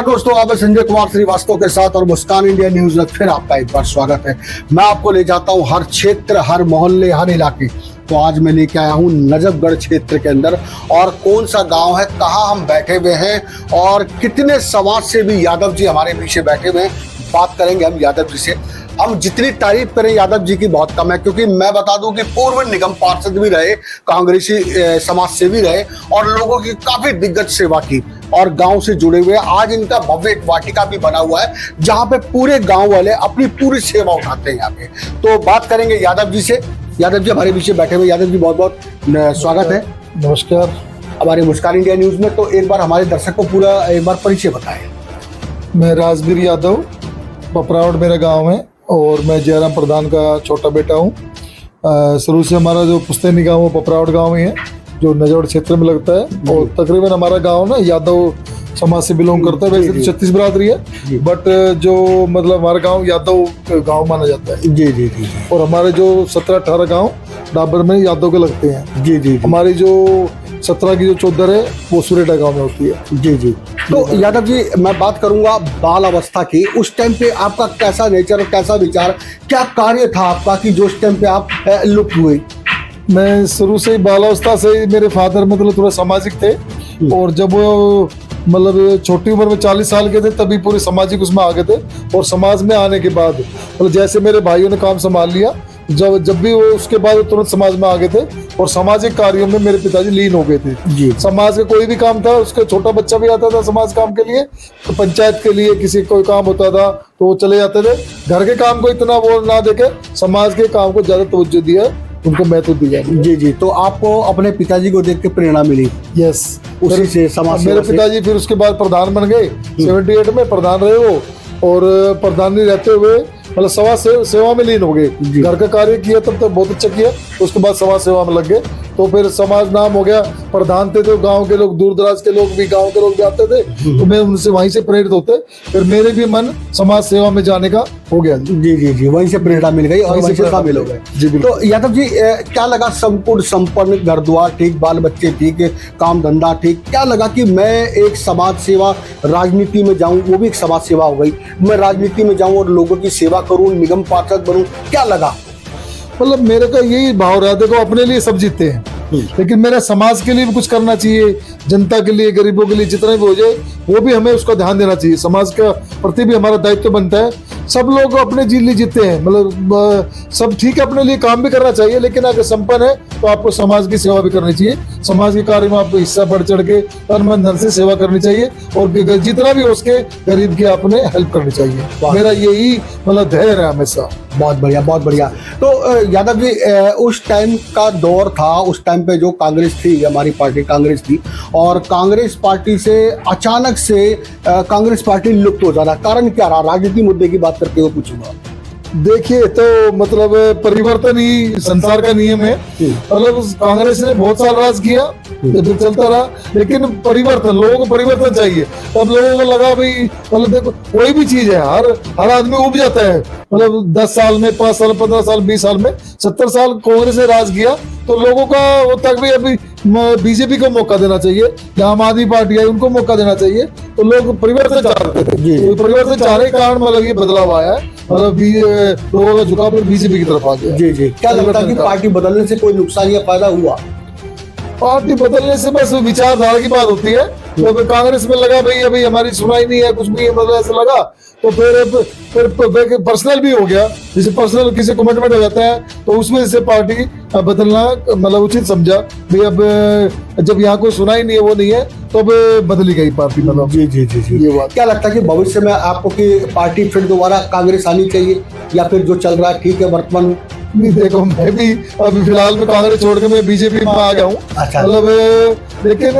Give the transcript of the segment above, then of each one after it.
दोस्तों, आप संजय कुमार श्रीवास्तव के साथ और मुस्कान इंडिया न्यूज में फिर आपका एक बार स्वागत है। मैं आपको ले जाता हूं हर क्षेत्र, हर मोहल्ले, हर इलाके। तो आज मैं लेके आया हूं नजफगढ़ क्षेत्र के अंदर, और कौन सा गांव है, कहां हम बैठे हुए हैं और कितने समाज सेवी यादव जी हमारे पीछे बैठे हुए हैं। बात करेंगे हम यादव जी से। हम जितनी तारीफ करें यादव जी की बहुत कम है, क्योंकि मैं बता दूं कि पूर्व निगम पार्षद भी रहे, कांग्रेसी समाज सेवी रहे और लोगों की काफी दिग्गज सेवा की और गांव से जुड़े हुए। आज इनका भव्य एक वाटिका भी बना हुआ है जहां पे पूरे गांव वाले अपनी पूरी सेवा उठाते हैं यहाँ पे। तो बात करेंगे यादव जी से। यादव जी हमारे पीछे बैठे हुए। यादव जी बहुत बहुत स्वागत है। नमस्कार हमारे मुस्कान इंडिया न्यूज में। तो एक बार हमारे दर्शक को पूरा एक बार परिचय बताएं। मैं राजवीर यादव, पपरावट मेरा गांव है और मैं जयराम प्रधान का छोटा बेटा हूँ। शुरू से हमारा जो पुश्तैनी गांव है पपरावट गांव ही है, जो नजफगढ़ क्षेत्र में लगता है। और तकरीबन हमारा गांव ना यादव समाज से बिलोंग करता है। वैसे तो 36 बिरादरी है, बट जो मतलब हमारा गांव यादव गांव माना जाता है। जी जी जी। और हमारे जो 17-18 गांव डाबर में यादव के लगते हैं। जी जी। हमारी जो 17 की जो चौधर है वो सुरेटा गांव में होती है। जी जी। तो यादव जी मैं बात करूंगा बाल अवस्था की। उस टाइम पे आपका कैसा नेचर और कैसा विचार, क्या कार्य था आपका कि जो उस टाइम पे आप लुप्त हुए? मैं शुरू से ही बालावस्था से ही मेरे फादर मतलब थोड़ा सामाजिक थे, और जब वो मतलब छोटी उम्र में 40 साल के थे तभी पूरे सामाजिक उसमें आ गए थे। और समाज में आने के बाद मतलब जैसे मेरे भाइयों ने काम संभाल लिया, जब भी वो उसके बाद वो तुरंत समाज में आ गए थे और सामाजिक कार्यों में मेरे पिताजी लीन हो गए थे जी। समाज का कोई भी काम था, उसका छोटा बच्चा भी आता था समाज काम के लिए, तो पंचायत के लिए किसी कोई काम होता था तो वो चले जाते थे। घर के काम को इतना वो ना देखे, समाज के काम को ज्यादा तवज्जो दिया, उनको महत्व दिया। जी जी। तो आपको अपने पिताजी को देख के प्रेरणा मिली? यस, उसी से समाज मेरे सेवा से? पिताजी फिर उसके बाद प्रधान बन गए, 78 में प्रधान रहे वो, और प्रधान नहीं रहते हुए मतलब समाज सेवा में लीन हो गए। घर का कार्य किया तब तक बहुत अच्छा किया, उसके बाद समाज सेवा में लग गए, तो फिर समाज नाम हो गया। प्रधान थे तो गांव के लोग, दूर दराज के लोग भी, गांव के लोग भी आते थे, तो मैं उनसे वहीं से प्रेरित होते, फिर मेरे भी मन समाज सेवा में जाने का हो गया। जी जी जी, वहीं से प्रेरणा मिल गई और वहीं से शामिल हो गए। जी बिल्कुल। तो यादव जी क्या लगा, संपूर्ण संपन्न, घर द्वार ठीक, बाल बच्चे ठीक, काम धंधा ठीक, क्या लगा कि मैं एक समाज सेवा, राजनीति में जाऊं, वो भी एक समाज सेवा हो गई, मैं राजनीति में जाऊं और लोगों की सेवा करूं, निगम पार्षद बनूं, क्या लगा? मतलब मेरे का यही भाव रहा, देखो अपने लिए सब जीते हैं, लेकिन मेरा समाज के लिए भी कुछ करना चाहिए, जनता के लिए, गरीबों के लिए, जितना भी हो जाए वो भी हमें उसका ध्यान देना चाहिए। समाज का प्रति भी हमारा दायित्व बनता है। सब लोग अपने जी लिए जीते हैं, मतलब सब ठीक है, अपने लिए काम भी करना चाहिए, लेकिन अगर संपन्न है तो आपको समाज की सेवा भी करनी चाहिए। समाज के कार्य में आपको हिस्सा बढ़ चढ़ के तन मन धन से सेवा करनी चाहिए, और जितना भी हो उसके गरीब की आपने हेल्प करनी चाहिए। मेरा यही मतलब धैर्य है हमेशा। बहुत बढ़िया, बहुत बढ़िया। तो यादव जी उस टाइम का दौर था, उस टाइम पे जो कांग्रेस थी, हमारी पार्टी कांग्रेस थी, और कांग्रेस पार्टी से अचानक से कांग्रेस पार्टी लुप्त हो जाना, कारण क्या रहा? राजनीति मुद्दे की बात करके वो पूछूंगा। देखिए, तो मतलब परिवर्तन ही संसार का नियम है। मतलब कांग्रेस ने बहुत साल राज किया, तो चलता रहा, लेकिन परिवर्तन, लोगों को परिवर्तन चाहिए। तब लोगों को लगा भाई, मतलब देखो कोई भी चीज है, हर आदमी उब जाता है, मतलब 10 साल में, 5 साल, 15 साल, 20 साल में, 70 साल कांग्रेस ने राज किया, तो लोगों का वो तक भी अभी बीजेपी को मौका देना चाहिए, या आम आदमी पार्टी है उनको मौका देना चाहिए। तो लोग परिवर्तन चाहते थे, तो परिवर्तन चाहने के कारण मतलब ये बदलाव आया है, मतलब लोगों का झुकाव बीजेपी की तरफ आ गया। जी जी। क्या लगता है कि पार्टी बदलने से कोई नुकसान या फायदा हुआ? पार्टी बदलने से बस विचारधारा की बात होती है। तो कांग्रेस में लगा भाई अभी हमारी सुनाई नहीं है, कुछ भी मतलब ऐसा लगा, तो फिर पर्सनल भी हो गया, जैसे पर्सनल किसी कमिटमेंट हो जाता है, तो उसमें से पार्टी बदलना मतलब उचित समझा भाई। अब जब यहाँ कोई सुनाई नहीं है, वो नहीं है, तो अब बदली गई पार्टी। मतलब जी जी जी जी, ये बात। क्या लगता है कि भविष्य में आपको कि पार्टी फिर दोबारा कांग्रेस आनी चाहिए, या फिर जो चल रहा है ठीक है वर्तमान? नहीं, देखो मैं भी अभी फिलहाल में कांग्रेस छोड़ के मैं बीजेपी में आ गया हूँ। अच्छा। मतलब लेकिन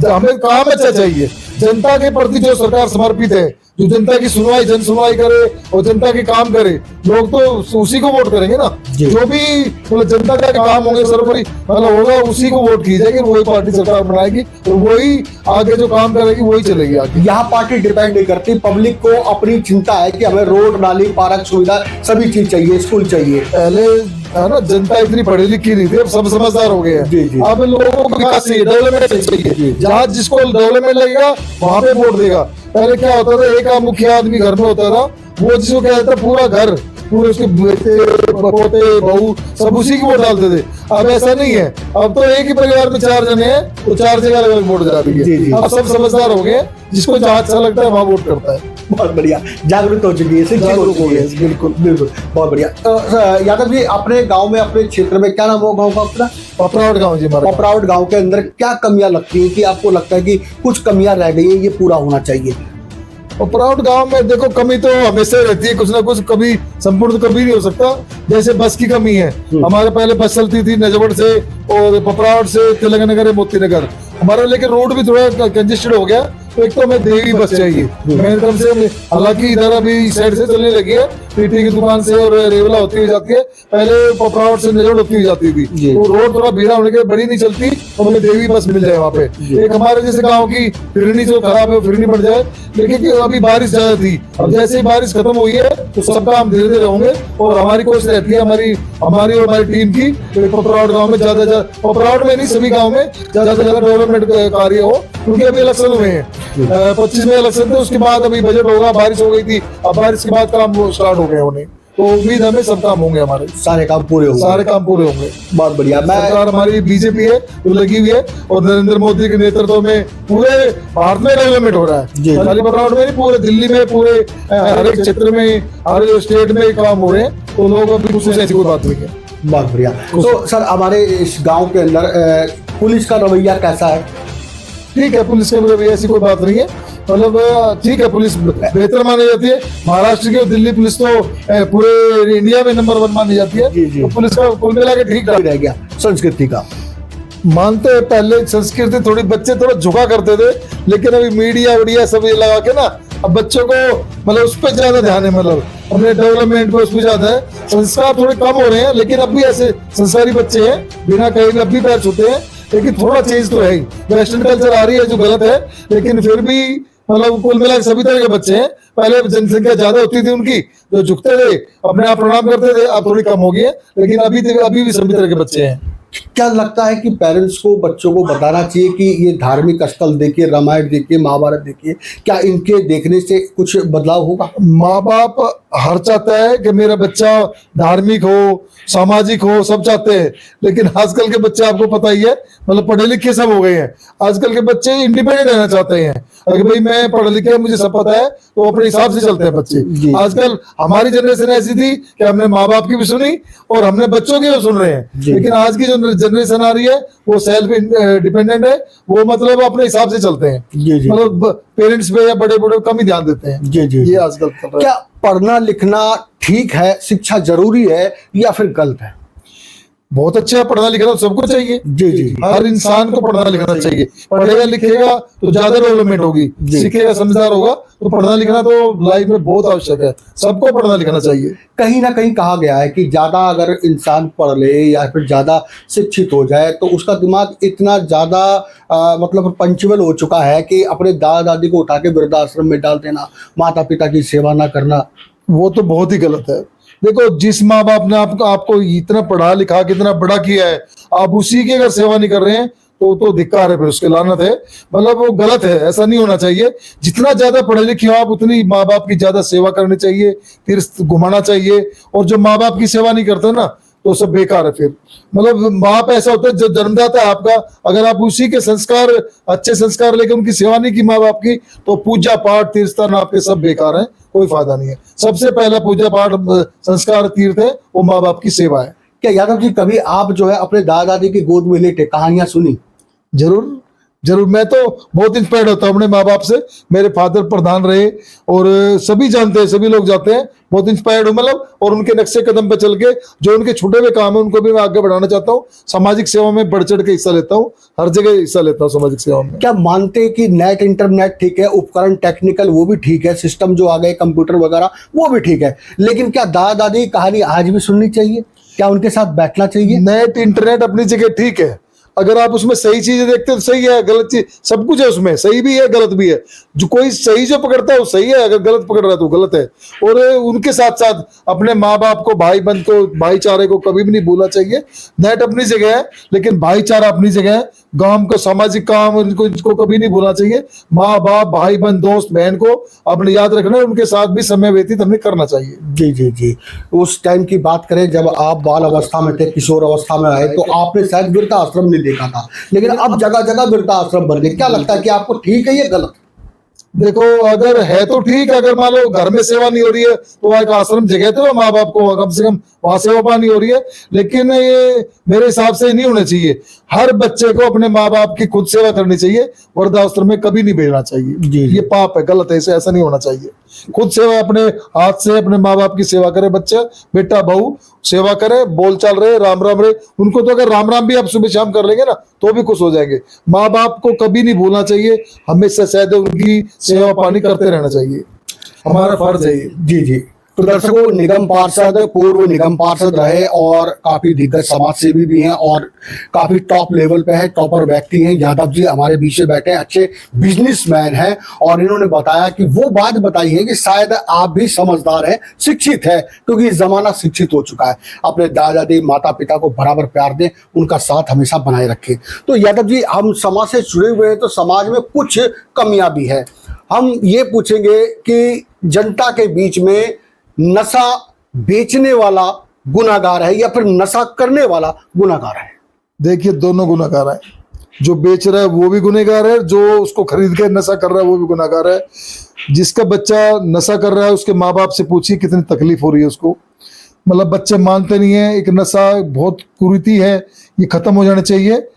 हमें काम अच्छा चाहिए, जनता के प्रति जो सरकार समर्पित है, जो जनता की सुनवाई, जन सुनवाई करे और जनता के काम करे, लोग तो उसी को वोट करेंगे ना। जो भी मतलब जनता का काम होंगे, सर्वोपरि मतलब होगा, उसी को वोट की जाएगी, वही पार्टी सरकार बनाएगी, और वही आगे जो काम करेगी वही चलेगी आगे। यहाँ पार्टी डिपेंड नहीं करती, पब्लिक को अपनी चिंता है कि हमें रोड, नाली, पार्क, सुविधा सभी चीज चाहिए, स्कूल चाहिए। पहले है ना, जनता इतनी पढ़ी लिखी नहीं थी, अब सब समझदार हो गए जी, जी। हैं। अब लोगों को विकास चाहिए, डेवलपमेंट चाहिए, जहाँ जिसको डेवलपमेंट लगेगा वहां पे वोट देगा। पहले क्या होता था, एक मुखिया आदमी घर में होता था, वो जिसको कहता था पूरा घर, पूरे उसके बेटे, पोते, बहू सब उसी की वोट डालते थे। अब ऐसा नहीं है, अब तो एक ही परिवार में 4 जने हैं, तो 4 जगह अलग अलग वोट डाल दिए। अब सब समझदार हो गए, जिसको जहाँ अच्छा लगता है वहाँ वोट करता है। बहुत बढ़िया, जागरूक हो चुकी है, शिक्षित हो चुकी है। बिल्कुल बिल्कुल, बहुत बढ़िया। तो यादव जी अपने गांव में, अपने क्षेत्र में, क्या नाम हो गांव का अपना? पपरावट गाँव जी हमारा। पपरावट गांव के अंदर क्या कमियां लगती है कि आपको लगता है कि कुछ कमियां रह गई है, ये पूरा होना चाहिए? पपरावट गांव में देखो कमी तो हमेशा रहती है, कुछ ना कुछ, कभी संपूर्ण तो कभी नहीं हो सकता। जैसे बस की कमी है, हमारे पहले बस चलती थी नजबड़ से और पपरावट से तिलक नगर, मोती नगर हमारा, लेकिन रोड भी थोड़ा कंजेस्टेड हो गया, तो एक तो हमें देवी बस चाहिए मेन कम से। हालांकि इधर अभी साइड से चलने लगी है, पीटी की दुकान से और रेवला होती हुई जाती है, पहले पपरावट से नजर होती हुई जाती थी, तो रोड थोड़ा भीड़ा होने के बड़ी नहीं चलती, तो हमें देवी बस मिल जाए वहाँ पे। एक हमारे जैसे गाँव की फिरनी जो खराब है, फिरनी बढ़ जाए, लेकिन अभी बारिश ज्यादा थी, अब जैसे ही बारिश खत्म हुई है तो सब काम धीरे धीरे होंगे, और हमारी कोशिश रहती है, हमारी और हमारी टीम की, पपरावट गाँव में ज्यादा, पपरावट में नहीं सभी गाँव में ज्यादा से ज्यादा डेवलपमेंट कार्य हो, क्योंकि अभी इलेक्शन हुए हैं, 25 में इलेक्शन थे, उसके बाद अभी बजट होगा, बारिश हो गई थी, अब बारिश के बाद काम स्टार्ट हो गए होने। तो उम्मीद हमें सब काम होंगे, हमारे सारे काम पूरे होंगे। सारे काम पूरे होंगे। बहुत बढ़िया। सरकार हमारी बीजेपी है जो लगी हुई है, और नरेंद्र मोदी के नेतृत्व में पूरे भारत में डेवलपमेंट हो रहा जी। है। खाली पपरावट में नहीं, पूरे दिल्ली में, पूरे हर एक क्षेत्र में, हर स्टेट में काम हो रहे हैं। तो लोग अभी कुछ ऐसी कोई बात नहीं है। बहुत बढ़िया। तो सर हमारे इस गांव के अंदर पुलिस का रवैया कैसा है? ठीक है, पुलिस के रवैया ऐसी कोई बात नहीं है, मतलब ठीक है, पुलिस बेहतर मानी जाती है। महाराष्ट्र की और दिल्ली पुलिस तो पूरे इंडिया में नंबर 1 मानी जाती है। जी, जी। तो पुलिस का कुल मिला के ठीक रह गया संस्कृति का। मानते हैं, पहले संस्कृति थोड़ी बच्चे थोड़ा झुका करते थे, लेकिन अभी मीडिया वीडिया सब ये लगा के ना, अब बच्चों को मतलब उस पर ज्यादा ध्यान है, मतलब अपने डेवलपमेंट पे उस पर ज्यादा है। संस्कार थोड़े कम हो रहे हैं, लेकिन अब भी ऐसे संस्कारी बच्चे हैं, बिना कहे भी अब भी पैर छूते हैं। लेकिन थोड़ा चेंज तो है ही, वेस्टर्न कल्चर आ रही है जो गलत है, लेकिन फिर भी मतलब कुल मिला सभी तरह के बच्चे हैं। पहले जनसंख्या ज्यादा होती थी उनकी, जो झुकते थे, अपने आप प्रणाम करते थे, अब थोड़ी कम हो गई है, लेकिन अभी भी सभी तरह के बच्चे हैं। क्या लगता है कि पेरेंट्स को बच्चों को बताना चाहिए कि ये धार्मिक स्थल देखिए, रामायण देखिए, महाभारत देखिए, क्या इनके देखने से कुछ बदलाव होगा? माँ बाप हर चाहता है कि मेरा बच्चा धार्मिक हो, सामाजिक हो, सब चाहते हैं, लेकिन आजकल के बच्चे आपको पता ही है, मतलब पढ़े लिखे सब हो गए हैं। आजकल के बच्चे इंडिपेंडेंट रहना चाहते हैं, अगर भाई मैं पढ़ा लिखा मुझे सब पता है, तो अपने हिसाब से चलते हैं बच्चे। आजकल हमारी जनरेशन ऐसी थी कि हमने माँ बाप की भी सुनी और हमने बच्चों की भी सुन रहे हैं, लेकिन आज की जो जनरेशन आ रही है वो सेल्फ डिपेंडेंट है, वो मतलब अपने हिसाब से चलते हैं। मतलब पेरेंट्स पे या बड़े बड़े कम ही ध्यान देते हैं। ये आजकल चल रहा है। क्या पढ़ना लिखना ठीक है, शिक्षा जरूरी है या फिर गलत है? बहुत अच्छा है, पढ़ना लिखना तो सबको चाहिए। जी जी। हर इंसान को पढ़ना लिखना चाहिए। पढ़ेगा लिखेगा तो ज्यादा डेवलपमेंट होगी, सीखेगा समझदार होगा, तो पढ़ना लिखना तो लाइफ में बहुत आवश्यक है, सबको पढ़ना लिखना चाहिए। कहीं ना कहीं कहा गया है कि ज्यादा अगर इंसान पढ़ ले या फिर ज्यादा शिक्षित हो जाए तो उसका दिमाग इतना ज्यादा मतलब पंचुअल हो चुका है कि अपने दादा दादी को उठा के वृद्धाश्रम में डाल देना, माता पिता की सेवा ना करना, वो तो बहुत ही गलत है। देखो, जिस माँ बाप ने आपको इतना पढ़ा लिखा के इतना बड़ा किया है, आप उसी की अगर सेवा नहीं कर रहे हैं तो धिक्कार है, फिर उसके लानत है, मतलब वो गलत है, ऐसा नहीं होना चाहिए। जितना ज्यादा पढ़े लिखे हो आप, उतनी माँ बाप की ज्यादा सेवा करनी चाहिए, तीर्थ घुमाना चाहिए। और जो माँ बाप की सेवा नहीं करते ना, तो सब बेकार है। फिर मतलब माँ बाप ऐसा होता है जो जन्मदाता है आपका, अगर आप उसी के संस्कार, अच्छे संस्कार लेकर उनकी सेवा नहीं की माँ बाप की, तो पूजा पाठ तीर्थ स्थान आपके सब बेकार है, कोई फायदा नहीं है। सबसे पहला पूजा पाठ संस्कार तीर्थ है, वो माँ बाप की सेवा है। क्या यादव जी कभी आप जो है अपने दादा दादी की गोद में लेटे कहानियां सुनी? जरूर जरूर, मैं तो बहुत इंस्पायर्ड होता हूँ अपने माँ बाप से। मेरे फादर प्रधान रहे और सभी जानते हैं, सभी लोग जानते हैं, बहुत इंस्पायर्ड हूँ मतलब। और उनके नक्शे कदम पे चल के जो उनके छूटे हुए काम है उनको भी मैं आगे बढ़ाना चाहता हूँ। सामाजिक सेवा में बढ़ चढ़ के हिस्सा लेता हूँ, हर जगह हिस्सा लेता हूँ सामाजिक सेवा में। क्या मानते हैं कि नेट इंटरनेट ठीक है, उपकरण टेक्निकल वो भी ठीक है, सिस्टम जो आ गए कंप्यूटर वगैरह वो भी ठीक है, लेकिन क्या दादा दादी की कहानी आज भी सुननी चाहिए? क्या उनके साथ बैठना चाहिए? नेट इंटरनेट अपनी जगह ठीक है, अगर आप उसमें सही चीजें देखते हो तो सही है, गलत चीज सब कुछ है उसमें, सही भी है गलत भी है। जो कोई सही जो पकड़ता है वो सही है, अगर गलत पकड़ रहा है तो गलत है। और उनके साथ साथ अपने माँ बाप को, भाई बंद को, भाईचारे को कभी भी नहीं भूलना चाहिए। नेट अपनी जगह है, लेकिन भाईचारा अपनी जगह है। गांव का सामाजिक काम इनको कभी नहीं भूलना चाहिए। माँ बाप, भाई बंद, दोस्त बहन को अपने याद रखना है, उनके साथ भी समय व्यतीत हमें करना चाहिए। जी जी जी। उस टाइम की बात करें जब आप बाल अवस्था में थे, किशोर अवस्था में आए, तो आपने शायद वृद्धाश्रम नहीं देखा था, लेकिन अब जगह जगह वृद्धाश्रम बन गए। क्या लगता है कि आपको ठीक है ये गलत? देखो, अगर है तो ठीक है, अगर मान लो घर में सेवा नहीं हो रही है तो एक आश्रम जगह तो माँ बाप को कम से कम वहां सेवा पानी हो रही है, लेकिन ये मेरे हिसाब से नहीं होना चाहिए। हर बच्चे को अपने माँ बाप की खुद सेवा करनी चाहिए, वृद्धाश्रम में कभी नहीं भेजना चाहिए। ये पाप है, गलत है, इसे ऐसा नहीं होना चाहिए। खुद सेवा अपने हाथ से अपने माँ बाप की सेवा करे बच्चा, बेटा बहू सेवा करे, बोल चाल रहे, राम राम रहे उनको। तो अगर राम राम भी आप सुबह शाम कर लेंगे ना तो भी खुश हो जाएंगे। माँ बाप को कभी नहीं भूलना चाहिए, हमेशा शायद उनकी सेवा पानी करते रहना चाहिए, हमारा फर्ज है ये। जी जी। तो दर्शकों, निगम पार्षद, पूर्व निगम पार्षद रहे और काफी दिग्गज समाज सेवी भी हैं और काफी टॉप लेवल पे है, टॉपर व्यक्ति हैं। यादव जी हमारे बीच में बैठे हैं, अच्छे बिजनेसमैन हैं, और इन्होंने बताया कि वो बात बताई है कि शायद आप भी समझदार हैं, शिक्षित है, क्योंकि जमाना शिक्षित हो चुका है। अपने दादा दादी, माता पिता को बराबर प्यार दें, उनका साथ हमेशा बनाए रखें। तो यादव जी, हम समाज से जुड़े हुए हैं तो समाज में कुछ कमियां भी है। हम ये पूछेंगे कि जनता के बीच में नशा बेचने वाला गुनाहगार है या फिर नशा करने वाला गुनाहगार है? देखिए, दोनों गुनाहगार हैं। जो बेच रहा है वो भी गुनहगार है, जो उसको खरीद के नशा कर रहा है वो भी गुनहगार है। जिसका बच्चा नशा कर रहा है उसके माँ बाप से पूछिए कितनी तकलीफ हो रही है उसको। मतलब बच्चे मानते नहीं है। एक नशा बहुत कुरीति है, ये खत्म हो जाना चाहिए।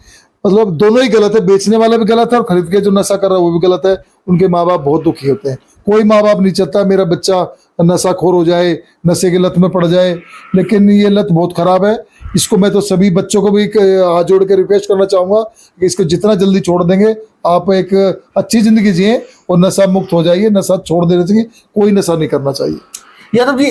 मतलब दोनों ही गलत है, बेचने वाला भी गलत है और खरीद के जो नशा कर रहा है वो भी गलत है। उनके माँ बाप बहुत दुखी होते हैं। कोई माँ बाप नहीं चाहता मेरा बच्चा नशाखोर हो जाए, नशे की लत में पड़ जाए, लेकिन ये लत बहुत खराब है। इसको मैं तो सभी बच्चों को भी हाथ जोड़ के रिक्वेस्ट करना चाहूँगा कि इसको जितना जल्दी छोड़ देंगे आप एक अच्छी ज़िंदगी जिए और नशा मुक्त हो जाइए। नशा छोड़ देना चाहिए, कोई नशा नहीं करना चाहिए। यादव जी,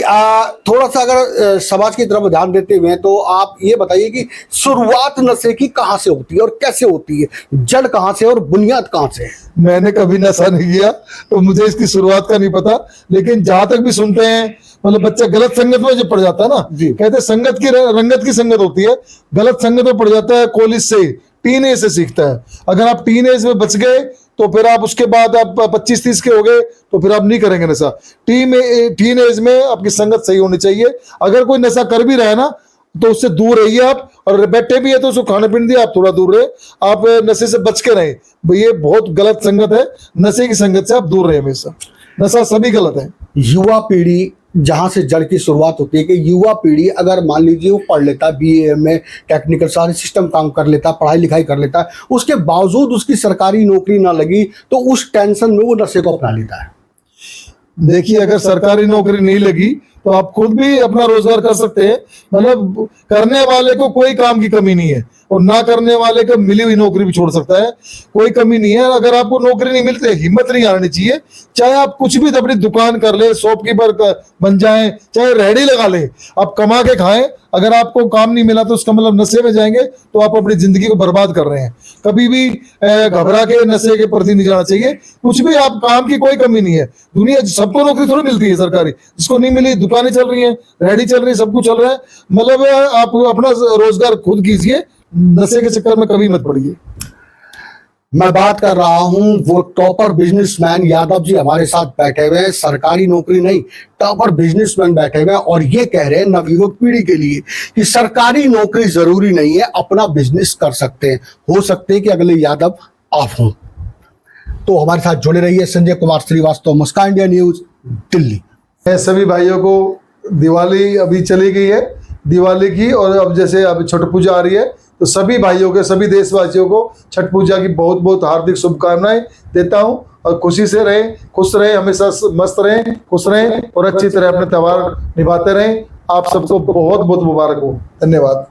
थोड़ा सा अगर समाज की तरफ ध्यान देते हुए तो आप ये बताइए कि शुरुआत नशे की कहाँ से होती है और कैसे होती है? जड़ कहाँ से और बुनियाद कहाँ से है? मैंने कभी नशा नहीं किया तो मुझे इसकी शुरुआत का नहीं पता, लेकिन जहां तक भी सुनते हैं मतलब बच्चा गलत संगत में जब पड़ जाता है ना, कहते हैं संगत की रंगत की संगत होती है। गलत संगत में पड़ जाता है कॉलेज से, टीन एज से सीखता है। अगर आप टीन एज में बच गए तो फिर आप उसके बाद आप 25-30 के हो गए तो फिर आप नहीं करेंगे नशा। टीन एज में आपकी संगत सही होनी चाहिए। अगर कोई नशा कर भी रहा है ना तो उससे दूर रहिए आप, और बैठे भी है तो उसको खाने पीने दिए, आप थोड़ा दूर रहे, आप नशे से बच के रहे। ये बहुत गलत संगत है, नशे की संगत से आप दूर रहे हमेशा। नशा सभी गलत है। युवा पीढ़ी जहां से जड़ की शुरुआत होती है कि युवा पीढ़ी अगर मान लीजिए वो पढ़ लेता है, बीए में टेक्निकल सारे सिस्टम काम कर लेता है, पढ़ाई लिखाई कर लेता है, उसके बावजूद उसकी सरकारी नौकरी ना लगी तो उस टेंशन में वो नशे को अपना लेता है। देखिए, अगर सरकारी नौकरी नहीं लगी तो आप खुद भी अपना रोजगार कर सकते हैं। मतलब करने वाले को कोई काम की कमी नहीं है और ना करने वाले को मिली हुई नौकरी भी छोड़ सकता है, कोई कमी नहीं है। अगर आपको नौकरी नहीं मिलती, हिम्मत नहीं हारनी चाहिए। चाहे आप कुछ भी अपनी दुकान कर ले, शॉपकीपर बन जाएं, चाहे रेहड़ी लगा ले, आप कमा के खाएं। अगर आपको काम नहीं मिला तो उसका मतलब नशे में जाएंगे तो आप अपनी जिंदगी को बर्बाद कर रहे हैं। कभी भी घबरा के नशे के प्रति नहीं जाना चाहिए। कुछ भी आप काम की कोई कमी नहीं है। दुनिया सबको नौकरी थोड़ी मिलती है सरकारी, जिसको नहीं मिली दुकानें चल रही हैं, रेहड़ी चल रही है, सब कुछ चल रहा है। मतलब आप अपना रोजगार खुद कीजिए, नशे के चक्कर में कभी मत पड़िए। मैं बात कर रहा हूं वो टॉपर बिजनेसमैन यादव जी हमारे साथ बैठे हुए हैं। सरकारी नौकरी नहीं, टॉपर बिजनेसमैन बैठे हुए हैं और ये कह रहे हैं नवयुवक पीढ़ी के लिए कि सरकारी नौकरी जरूरी नहीं है, अपना बिजनेस कर सकते हैं। हो सकते हैं कि अगले यादव आप हों। तो हमारे साथ जुड़े रहिए। संजय कुमार श्रीवास्तव, मुस्कान इंडिया न्यूज, दिल्ली। मैं सभी भाइयों को, दिवाली अभी चली गई है, दिवाली की, और अब जैसे अब छठ पूजा आ रही है तो सभी भाइयों के, सभी देशवासियों को छठ पूजा की बहुत बहुत हार्दिक शुभकामनाएं देता हूं। और खुशी से रहें, खुश रहें, हमेशा मस्त रहें, खुश रहें और अच्छी तरह अपने त्यौहार निभाते रहें। आप सबको बहुत बहुत मुबारक हो। धन्यवाद।